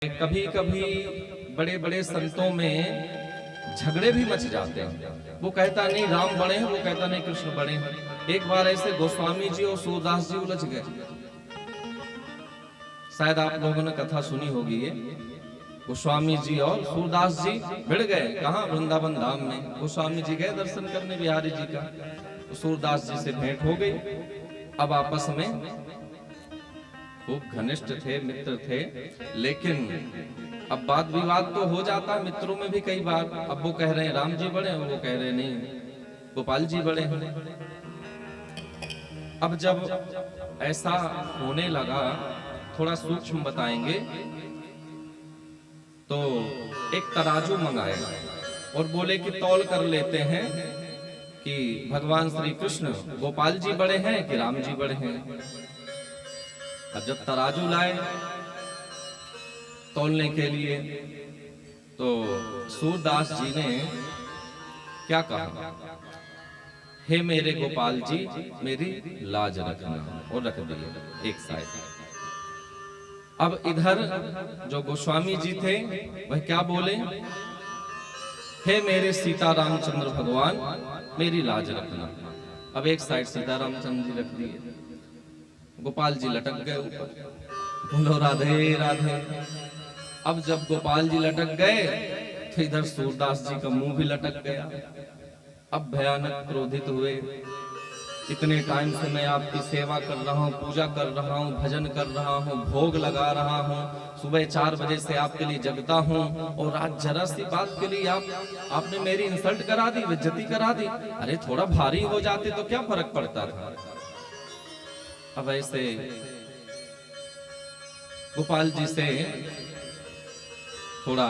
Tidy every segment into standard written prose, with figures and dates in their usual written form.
कभी कभी बड़े बड़े संतों में झगड़े भी मच जाते हैं। वो कहता नहीं राम बड़े हैं, वो कहता नहीं कृष्ण बड़े हैं। एक बार ऐसे गोस्वामी जी और सूरदास जी उलझ गए। शायद आप लोगों ने कथा सुनी होगी ये। गोस्वामी जी और सूरदास जी भिड़ गए। कहाँ? वृंदावन धाम में। गोस्वामी जी गए दर्शन करने बिहारी जी का, तो सूरदास जी से भेंट हो गई। अब आपस में खूब घनिष्ठ थे, मित्र थे, लेकिन अब बात विवाद तो हो जाता है मित्रों में भी कई बार। अब वो कह रहे हैं राम जी बड़े हैं, वो कह रहे हैं नहीं गोपाल जी बड़े हैं। अब जब ऐसा होने लगा, थोड़ा सूक्ष्म बताएंगे, तो एक तराजू मंगाए और बोले कि तौल कर लेते हैं कि भगवान श्री कृष्ण गोपाल जी बड़े हैं कि राम जी बड़े हैं। अब जब तराजू लाए तौलने के लिए, तो सूरदास जी ने क्या कहा? हे मेरे गोपाल जी, मेरी लाज रखना, और रख दिए एक साइड। अब इधर जो गोस्वामी जी थे वह क्या बोले? हे मेरे सीता रामचंद्र भगवान, मेरी लाज रखना। अब एक साइड सीता रामचंद्र जी रख दिए। गोपाल जी लटक गए ऊपर, बोलो राधे राधे। अब जब गोपाल जी लटक गए तो इधर सूरदास जी का मुंह भी लटक गया। अब भयानक क्रोधित हुए। इतने टाइम से मैं आपकी सेवा कर रहा हूँ, पूजा कर रहा हूँ, भजन कर रहा हूँ, भोग लगा रहा हूँ, सुबह 4 बजे से आपके लिए जगता हूँ, और आज जरा सी बात के लिए आपने मेरी इंसल्ट करा दी, बेइज्जती करा दी। अरे थोड़ा भारी हो जाते तो क्या फर्क पड़ता था। अब ऐसे गोपाल जी से थोड़ा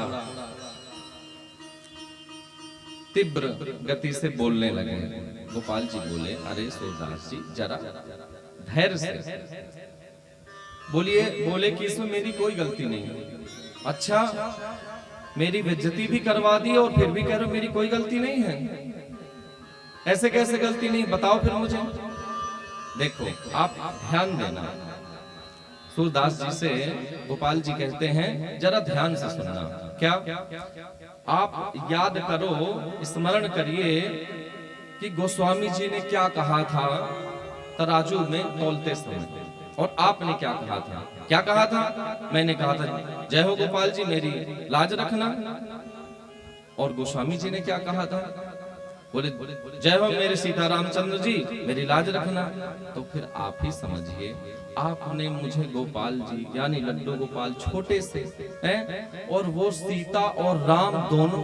तीव्र गति से बोलने लगे। गोपाल जी बोले, अरे सूरदास जी जरा धैर्य से बोलिए। बोले कि इसमें मेरी कोई गलती नहीं है। अच्छा, मेरी बेइज्जती भी करवा दी और फिर भी कह रहे हो मेरी कोई गलती नहीं है? ऐसे कैसे गलती नहीं, बताओ फिर मुझे। देखो आप ध्यान देना। सूरदास जी से गोपाल जी कहते हैं जरा ध्यान से सुनना। क्या? आप याद करो, स्मरण करिए कि गोस्वामी जी ने क्या कहा था तराजू में तौलते समय, और आपने क्या कहा था? क्या कहा था? मैंने कहा था जय हो गोपाल जी, मेरी लाज रखना। और गोस्वामी जी ने क्या कहा था? बोले जय हो मेरे सीता रामचंद्र जी, मेरी लाज रखना। तो फिर आप ही समझिए, आपने मुझे गोपाल जी यानी लड्डू गोपाल छोटे से हैं, और वो सीता और राम दोनों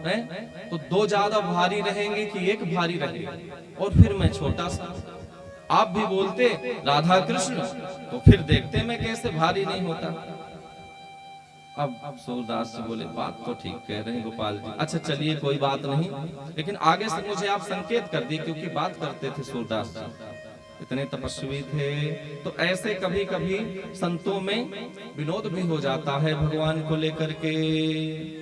हैं, तो 2 ज्यादा भारी रहेंगे कि 1 भारी रहेगा? और फिर मैं छोटा सा, आप भी बोलते राधा कृष्ण, तो फिर देखते मैं कैसे भारी नहीं होता। अब सूरदास जी बोले बात तो ठीक कह रहे हैं गोपाल जी। अच्छा चलिए कोई बात नहीं, लेकिन आगे से मुझे आप संकेत कर दिए, क्योंकि बात करते थे सूरदास जी, इतने तपस्वी थे। तो ऐसे कभी कभी संतों में विनोद भी हो जाता है भगवान को लेकर के।